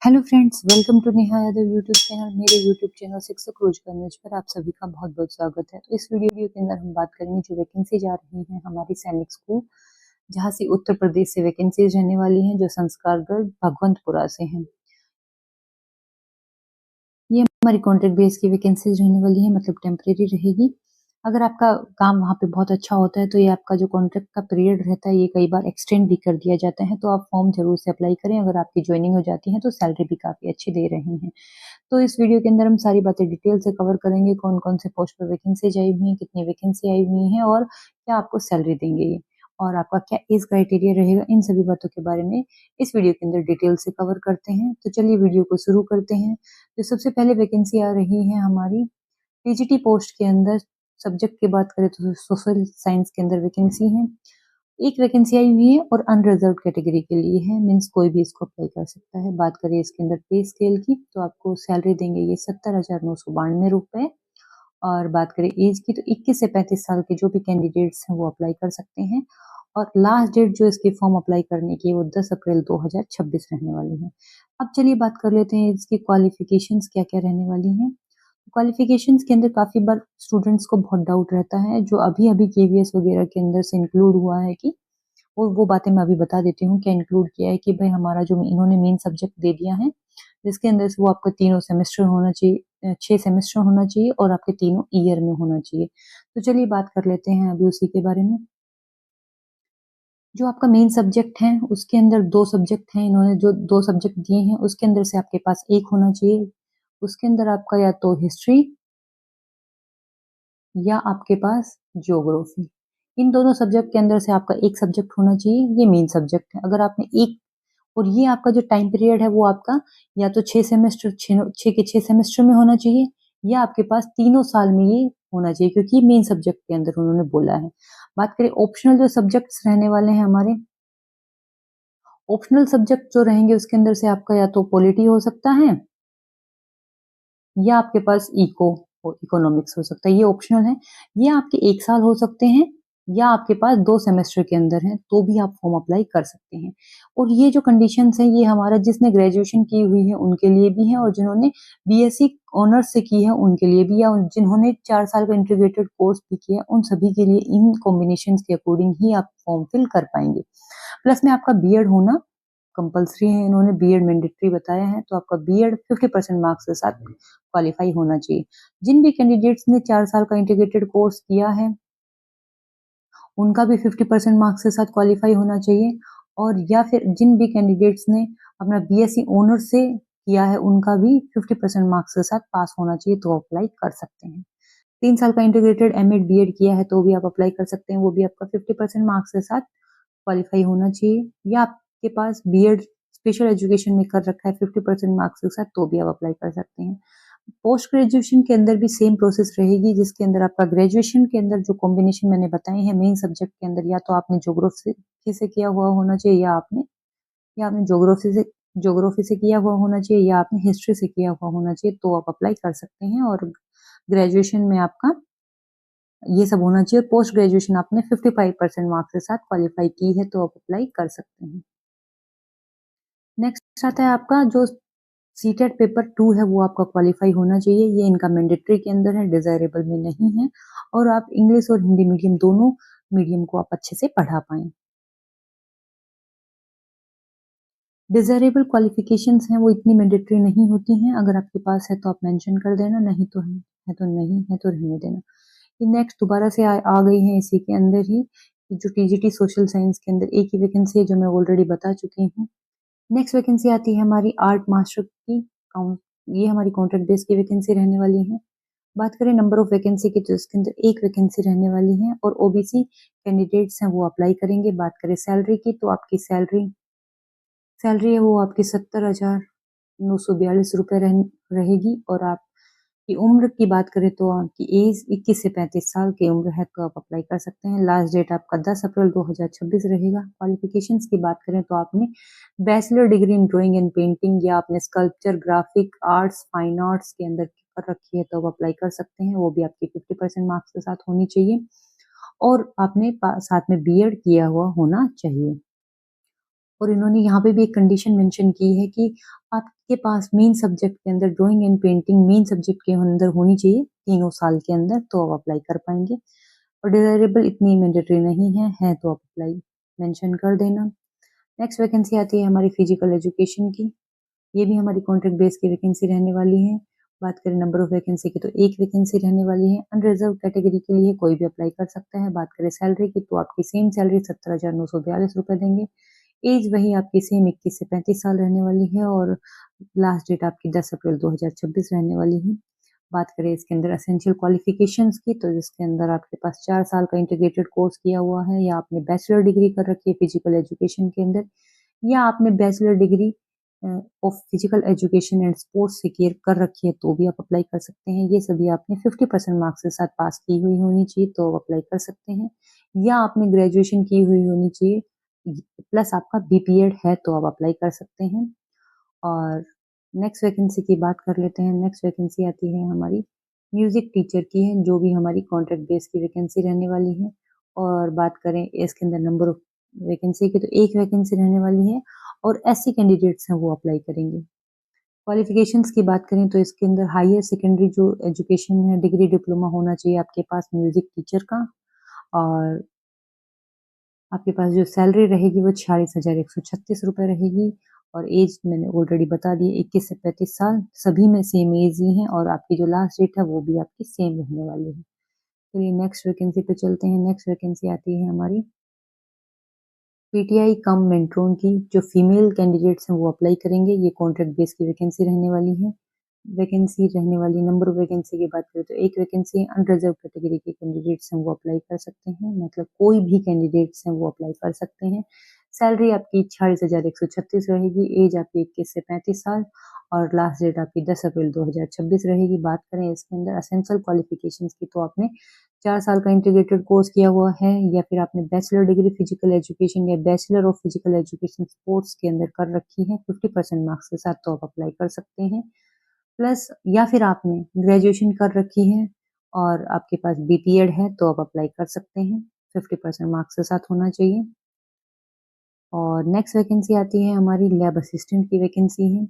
Hello friends, welcome to Neha Yadav YouTube channel. मेरे YouTube channel शिक्षक रोजगार न्यूज पर आप सभी का बहुत बहुत स्वागत है। तो इस वीडियो के अंदर हम बात करेंगे जो वैकेंसी जा रही है हमारी सैनिक स्कूल, जहां से उत्तर प्रदेश से वैकेंसीज रहने वाली हैं, जो संस्कारगढ़ भगवंतपुरा से हैं। ये हमारी कॉन्ट्रैक्ट बेस की वैकेंसीज रहने वाली है, मतलब टेम्परेरी रहेगी। अगर आपका काम वहाँ पे बहुत अच्छा होता है तो ये आपका जो कॉन्ट्रैक्ट का पीरियड रहता है ये कई बार एक्सटेंड भी कर दिया जाता है, तो आप फॉर्म जरूर से अप्लाई करें। अगर आपकी ज्वाइनिंग हो जाती है तो सैलरी भी काफी अच्छी दे रहे हैं। तो इस वीडियो के अंदर हम सारी बातें डिटेल से कवर करेंगे, कौन कौन से पोस्ट पर वैकेंसी आई हुई है, कितनी वैकेंसी आई हुई है और क्या आपको सैलरी देंगे ये, और आपका क्या एज क्राइटेरिया रहेगा। इन सभी बातों के बारे में इस वीडियो के अंदर डिटेल से कवर करते हैं। तो चलिए वीडियो को शुरू करते हैं। तो सबसे पहले वैकेंसी आ रही है हमारी टीजीटी पोस्ट के अंदर। सब्जेक्ट की बात करें तो सोशल साइंस के अंदर वैकेंसी है। एक वैकेंसी आई हुई है और अनरिजर्व कैटेगरी के लिए है, मीन्स कोई भी इसको अप्लाई कर सकता है। बात करें इसके अंदर पे स्केल की तो आपको सैलरी देंगे ये 70,992 रुपए। और बात करें एज की तो 21 से 35 साल के जो भी कैंडिडेट्स हैं वो अप्लाई कर सकते हैं। और लास्ट डेट जो इसकी फॉर्म अप्लाई करने की है वो 10 अप्रैल 2026 रहने वाली है। अब चलिए बात कर लेते हैं इसकी क्वालिफिकेशंस क्या क्या रहने वाली हैं। क्वालिफिकेशंस के अंदर काफी बार स्टूडेंट्स को बहुत डाउट रहता है, जो अभी अभी केवीएस वगैरह के अंदर से इंक्लूड हुआ है कि वो बातें मैं अभी बता देती हूँ क्या इंक्लूड किया है। कि भाई हमारा जो इन्होंने मेन सब्जेक्ट दे दिया है, जिसके अंदर से वो आपका तीनों सेमेस्टर होना चाहिए, 6 सेमेस्टर होना चाहिए और आपके तीनों ईयर में होना चाहिए। तो चलिए बात कर लेते हैं अभी उसी के बारे में। जो आपका मेन सब्जेक्ट है उसके अंदर दो सब्जेक्ट हैं, इन्होंने जो दो सब्जेक्ट दिए हैं उसके अंदर से आपके पास एक होना चाहिए। उसके अंदर आपका या तो हिस्ट्री या आपके पास ज्योग्राफी। इन दोनों सब्जेक्ट के अंदर से आपका एक सब्जेक्ट होना चाहिए, ये मेन सब्जेक्ट है। अगर आपने एक, और ये आपका जो टाइम पीरियड है वो आपका या तो 6 सेमेस्टर, 6 के 6 सेमेस्टर में होना चाहिए, या आपके पास तीनों साल में ये होना चाहिए, क्योंकि ये मेन सब्जेक्ट के अंदर उन्होंने बोला है। बात करें ऑप्शनल जो सब्जेक्ट्स रहने वाले हैं हमारे, ऑप्शनल सब्जेक्ट जो रहेंगे उसके अंदर से आपका या तो पॉलिटी हो सकता है, या आपके पास इकोनॉमिक्स हो सकता है, ये ऑप्शनल है। ये आपके एक साल हो सकते हैं, या आपके पास 2 सेमेस्टर के अंदर है, तो भी आप फॉर्म अप्लाई कर सकते हैं। और ये जो कंडीशंस है ये हमारा जिसने ग्रेजुएशन की हुई है उनके लिए भी है, और जिन्होंने बीएससी ऑनर्स से की है उनके लिए भी, या जिन्होंने 4 साल का इंटीग्रेटेड कोर्स भी किया उन सभी के लिए इन कॉम्बिनेशन के अकॉर्डिंग ही आप फॉर्म फिल कर पाएंगे। प्लस में आपका बीएड होना कंपलसरी है, इन्होंने बीएड मैंडेटरी बताया है, तो आपका बीएड 50% मार्क्स के साथ क्वालिफाई होना चाहिए। जिन भी कैंडिडेट्स ने 4 साल का इंटीग्रेटेड कोर्स किया है उनका भी 50% मार्क्स के साथ क्वालिफाई होना चाहिए। और या फिर जिन भी कैंडिडेट्स ने अपना बीएससी ऑनर्स से किया है उनका भी 50% मार्क्स के साथ पास होना चाहिए, तो अप्लाई कर सकते हैं। 3 साल का इंटीग्रेटेड एमएड बीएड किया है तो भी आप अप्लाई कर सकते हैं, वो भी आपका 50% मार्क्स के साथ क्वालिफाई होना चाहिए। या आपके पास बीएड स्पेशल एजुकेशन में कर रखा है 50% मार्क्स के साथ, तो भी आप अप्लाई कर सकते हैं। पोस्ट ग्रेजुएशन के अंदर भी सेम प्रोसेस रहेगी, जिसके अंदर आपका ग्रेजुएशन के अंदर जो कॉम्बिनेशन मैंने बताए हैं मेन सब्जेक्ट के अंदर, या तो आपने ज्योग्राफी से किया हुआ होना चाहिए, या आपने ज्योग्राफी से किया हुआ होना चाहिए, या आपने हिस्ट्री से किया हुआ होना चाहिए, तो आप अप्लाई कर सकते हैं। और ग्रेजुएशन में आपका ये सब होना चाहिए। पोस्ट ग्रेजुएशन आपने 55% मार्क्स के साथ क्वालिफाई की है, तो आप अप्लाई कर सकते हैं। नेक्स्ट आता है आपका जो सीटेट पेपर 2 है, वो आपका क्वालिफाई होना चाहिए। ये इनका मैंडेटरी के अंदर है, डिजायरेबल में नहीं है। और आप इंग्लिश और हिंदी मीडियम दोनों मीडियम को आप अच्छे से पढ़ा पाएं। डिजायरेबल क्वालिफिकेशंस हैं वो इतनी मैंडेटरी नहीं होती हैं, अगर आपके पास है तो आप मेंशन कर देना, नहीं तो है तो नहीं है तो रहने देना। ये नेक्स्ट दोबारा से आ गई है इसी के अंदर ही, जो टीजीटी सोशल साइंस के अंदर एक ही वैकेंसी है जो मैं ऑलरेडी बता चुकी हूँ। नेक्स्ट वैकेंसी आती है हमारी आर्ट मास्टर की। ये हमारी कॉन्ट्रैक्ट बेस की वैकेंसी रहने वाली है। बात करें नंबर ऑफ वैकेंसी की तो इसके अंदर एक वैकेंसी रहने वाली है, और ओबीसी कैंडिडेट्स हैं वो अप्लाई करेंगे। बात करें सैलरी की तो आपकी सैलरी सैलरी है वो आपकी 70,942 रुपये रहेगी। और आपकी उम्र की बात करें तो आपकी एज 21 से 35 साल की उम्र है, तो आप अप्लाई कर सकते हैं। लास्ट डेट आपका 10 अप्रैल 2026 रहेगा। क्वालिफिकेशंस की बात करें तो आपने bachelor degree in drawing and painting, या आपने sculpture, graphic arts, fine arts के अंदर कर रखी है, तो आप अप्लाई कर सकते हैं। वो भी आपकी 50% मार्क्स के साथ होनी चाहिए, और आपने साथ में बीएड किया हुआ होना चाहिए। और इन्होंने यहाँ पे भी एक कंडीशन मेंशन की है कि आपके पास मेन सब्जेक्ट के अंदर drawing and painting main subject के अंदर होनी चाहिए 3 साल के अंदर, तो आप अप्लाई कर पाएंगे। और डिजायरेबल इतनी मैंडेटरी नहीं है तो आप अप्लाई मेंशन कर देना। नेक्स्ट वैकेंसी आती है हमारी फिजिकल एजुकेशन की। ये भी हमारी कॉन्ट्रैक्ट बेस की वैकेंसी रहने वाली है। बात करें नंबर ऑफ वैकेंसी की तो एक वैकेंसी रहने वाली है। अनरिजर्व कैटेगरी के लिए कोई भी अप्लाई कर सकता है। बात करें सैलरी की तो आपकी सेम सैलरी 17,942 रुपए देंगे। एज वही आपकी सेम 21 से 35 साल रहने वाली है और लास्ट डेट आपकी 10 अप्रैल 2026 रहने वाली है। बात करें इसके अंदर एसेंशियल क्वालिफिकेशंस की तो जिसके अंदर आपके पास 4 साल का इंटीग्रेटेड कोर्स किया हुआ है या आपने बैचलर डिग्री कर रखी है फिजिकल एजुकेशन के अंदर या आपने bachelor degree of physical education and sports से कर रखी है तो भी आप अप्लाई कर सकते हैं। ये सभी आपने 50% मार्क्स के साथ पास की हुई होनी चाहिए तो आप अप्लाई कर सकते हैं या आपने ग्रेजुएशन की हुई होनी चाहिए प्लस आपका बीपीएड है तो आप अप्लाई कर सकते हैं। और नेक्स्ट वैकेंसी की बात कर लेते हैं। नेक्स्ट वैकेंसी आती है हमारी म्यूजिक टीचर की है जो भी हमारी कॉन्ट्रैक्ट बेस की वैकेंसी रहने वाली है। और बात करें इसके अंदर नंबर ऑफ वैकेंसी की तो एक वैकेंसी रहने वाली है और एससी कैंडिडेट्स हैं वो अप्लाई करेंगे। क्वालिफिकेशंस की बात करें तो इसके अंदर हायर सेकेंडरी जो एजुकेशन है डिग्री डिप्लोमा होना चाहिए आपके पास म्यूजिक टीचर का। और आपके पास जो सैलरी रहेगी वो 46,136 रुपए रहेगी। और एज मैंने ऑलरेडी बता दी 21 से 35 साल सभी में सेम एज ही है और आपकी जो लास्ट डेट है वो भी आपकी सेम रहने वाली है। चलिए नेक्स्ट वैकेंसी पे चलते हैं। नेक्स्ट वैकेंसी आती है हमारी पीटीआई कम मेंट्रोन की। जो फीमेल कैंडिडेट्स हैं वो अप्लाई करेंगे। ये कॉन्ट्रैक्ट बेस की वैकेंसी रहने वाली है। वैकेंसी रहने वाली नंबर ऑफ वैकेंसी की बात करें तो एक वैकेंसी अनरिजर्व कैटेगरी के कैंडिडेट्स हैं वो अप्लाई कर सकते हैं। मतलब कोई भी कैंडिडेट्स हैं वो अप्लाई कर सकते हैं। सैलरी आपकी 46,136 रहेगी। एज आपकी 21 से 35 साल और लास्ट डेट आपकी 10 अप्रैल 2026 रहेगी। बात करें इसके अंदर असेंशियल क्वालिफिकेशंस की तो आपने 4 साल का इंटीग्रेटेड कोर्स किया हुआ है या फिर आपने बैचलर डिग्री फिजिकल एजुकेशन या bachelor of physical education sports के अंदर कर रखी है 50% मार्क्स के साथ तो आप अप्लाई कर सकते हैं। प्लस या फिर आपने ग्रेजुएशन कर रखी है और आपके पास बीपीएड है तो आप अप्लाई कर सकते हैं। 50% मार्क्स के साथ होना चाहिए। और नेक्स्ट वैकेंसी आती है हमारी लैब असिस्टेंट की वैकेंसी है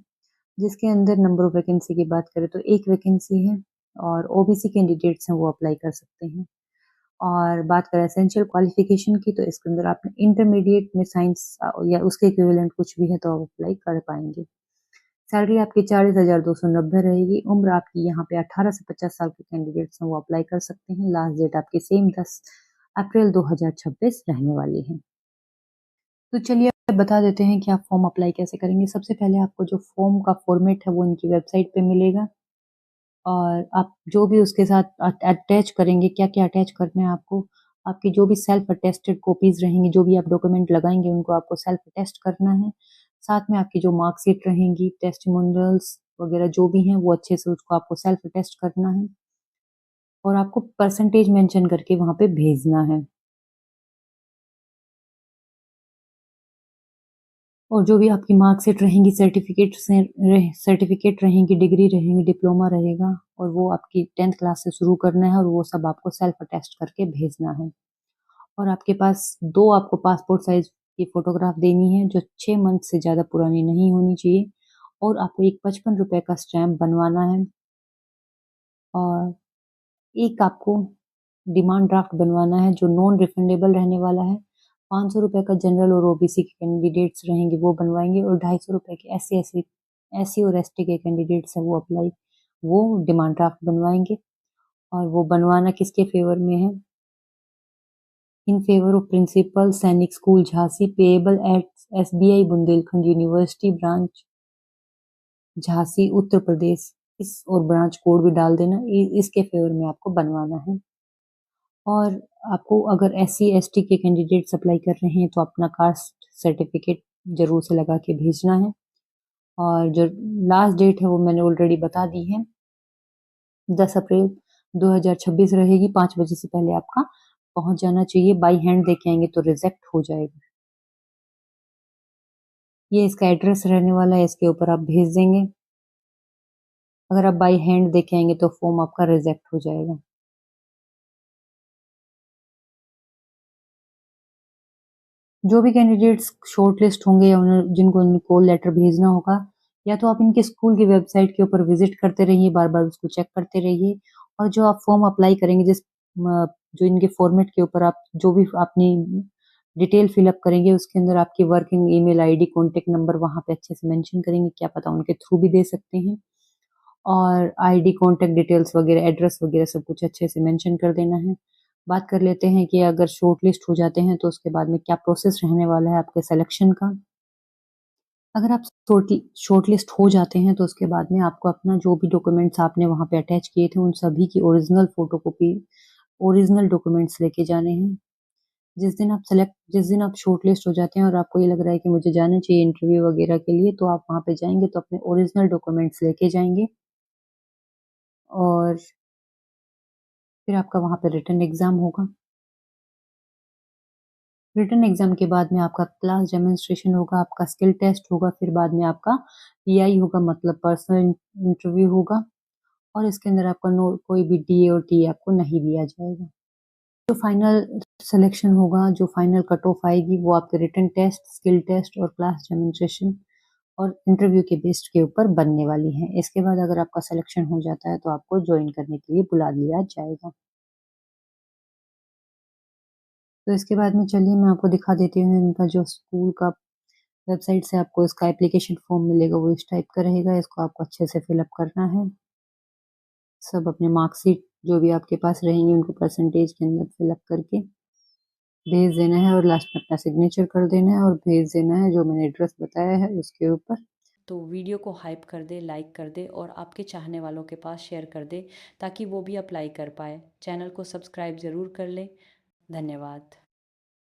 जिसके अंदर नंबर ऑफ वैकेंसी की बात करें तो एक वैकेंसी है और ओबीसी कैंडिडेट्स हैं वो अप्लाई कर सकते हैं। और बात करें एसेंशियल क्वालिफिकेशन की तो इसके अंदर आपने इंटरमीडिएट में साइंस या उसके इक्विवेलेंट कुछ भी है तो आप अप्लाई कर पाएंगे। सैलरी आपकी 40,290 रहेगी। उम्र आपकी यहाँ पे 18 से 50 साल के कैंडिडेट्स हैं वो अप्लाई कर सकते हैं। लास्ट डेट आपकी सेम 10 अप्रैल 2026 रहने वाली है। तो चलिए अब बता देते हैं कि आप फॉर्म अप्लाई कैसे करेंगे। सबसे पहले आपको जो फॉर्म का फॉर्मेट है वो इनकी वेबसाइट पे मिलेगा और आप जो भी उसके साथ अटैच करेंगे, क्या-क्या अटैच करना है आपको, आपकी जो भी सेल्फ अटेस्टेड कॉपीज़ रहेंगी, जो भी आप डॉक्यूमेंट लगाएँगे उनको आपको सेल्फ अटेस्ट करना है। साथ में आपकी जो मार्कशीट रहेंगी, टेस्टिमोनियल्स वगैरह जो भी हैं वो अच्छे से उसको आपको सेल्फ अटेस्ट करना है और आपको परसेंटेज मेंशन करके वहाँ पे भेजना है। और जो भी आपकी मार्कशीट रहेंगी, सर्टिफिकेट रहेंगी, डिग्री रहेंगी, डिप्लोमा रहेगा और वो आपकी 10th क्लास से शुरू करना है और वो सब आपको सेल्फ अटेस्ट करके भेजना है। और आपके पास 2 आपको पासपोर्ट साइज़ की फ़ोटोग्राफ देनी है जो 6 मंथ से ज़्यादा पुरानी नहीं होनी चाहिए और आपको एक ₹55 का स्टैम्प बनवाना है और एक आपको डिमांड ड्राफ्ट बनवाना है जो नॉन रिफंडेबल रहने वाला है। ₹500 का जनरल और ओबीसी के कैंडिडेट्स रहेंगे वो बनवाएँगे और ₹250 के एससी और एसटी के कैंडिडेट्स हैं वो डिमांड ड्राफ्ट बनवाएँगे और वो बनवाना किसके फ़ेवर में है? In favour of principal Sainik school Jhansi payable at SBI Bundelkhand university branch Jhansi Uttar Pradesh. इस और ब्रांच कोड भी डाल देना। इसके फेवर में आपको बनवाना है। और आपको अगर एससी एसटी के कैंडिडेट्स अप्लाई कर रहे हैं तो अपना कास्ट सर्टिफिकेट जरूर से लगा के भेजना है। और जो लास्ट डेट है वो मैंने ऑलरेडी बता दी है 10 अप्रैल 2026 रहेगी। 5 बजे से पहले आपका पहुंच जाना चाहिए। बाई हैंड देके आएंगे तो रिजेक्ट हो जाएगा। ये इसका एड्रेस रहने वाला है, इसके ऊपर आप भेज देंगे। अगर आप बाई हैंड देके आएंगे तो फॉर्म आपका रिजेक्ट हो जाएगा। जो भी कैंडिडेट्स शॉर्टलिस्ट होंगे या जिनको इनको लेटर भेजना होगा, या तो आप इनके स्कूल की वेबसाइट के ऊपर विज़िट करते रहिए, बार-बार उसको चेक करते रहिए, और जो आप फॉर्म अप्लाई करेंगे जो इनके फॉर्मेट के ऊपर आप जो भी अपनी डिटेल फिल अप करेंगे, उसके अंदर आपकी working email ID, contact number वहाँ पे अच्छे से मेंशन करेंगे, क्या पता उनके थ्रू भी दे सकते हैं। और आईडी, कॉन्टैक्ट डिटेल्स वगैरह, एड्रेस वगैरह सब कुछ अच्छे से मेंशन कर देना है। बात कर लेते हैं कि अगर शॉर्टलिस्ट हो जाते हैं तो उसके बाद में क्या प्रोसेस रहने वाला है आपके सिलेक्शन का। अगर आप शॉर्टलिस्ट हो जाते हैं तो उसके बाद में आपको अपना जो भी डॉक्यूमेंट्स आपने वहाँ पे अटैच किए थे उन सभी की ओरिजिनल फोटोकॉपी, ओरिजिनल डॉक्यूमेंट्स लेके जाने हैं। जिस दिन आप शॉर्टलिस्ट हो जाते हैं और आपको ये लग रहा है कि मुझे जाना चाहिए इंटरव्यू वगैरह के लिए, तो आप वहाँ पे जाएँगे तो अपने ओरिजिनल डॉक्यूमेंट्स लेके जाएँगे, और फिर आपका वहाँ पे रिटन एग्ज़ाम होगा। रिटन एग्ज़ाम के बाद में आपका क्लास डेमोंस्ट्रेशन होगा, आपका स्किल टेस्ट होगा, फिर बाद में आपका पीआई होगा, मतलब पर्सनल इंटरव्यू होगा, और इसके अंदर आपका नो कोई भी डीए और टीए आपको नहीं दिया जाएगा। जो फाइनल सिलेक्शन होगा, जो फाइनल कट ऑफ आएगी, वो आपके रिटन टेस्ट, स्किल टेस्ट और क्लास डेमोंस्ट्रेशन और इंटरव्यू के बेस्ड के ऊपर बनने वाली है। इसके बाद अगर आपका सिलेक्शन हो जाता है तो आपको जॉइन करने के लिए बुला लिया जाएगा। तो इसके बाद में चलिए मैं आपको दिखा देती हूँ इनका जो स्कूल का वेबसाइट से आपको इसका एप्लीकेशन फॉर्म मिलेगा, वो इस टाइप का रहेगा। इसको आपको अच्छे से फिल अप करना है। सब अपने मार्कशीट जो भी आपके पास रहेंगी उनको परसेंटेज के अंदर फिल अप करके भेज देना है, और लास्ट में अपना सिग्नेचर कर देना है और भेज देना है जो मैंने एड्रेस बताया है उसके ऊपर। तो वीडियो को हाइप कर दे, लाइक कर दे और आपके चाहने वालों के पास शेयर कर दे ताकि वो भी अप्लाई कर पाए। चैनल को सब्सक्राइब ज़रूर कर ले। धन्यवाद।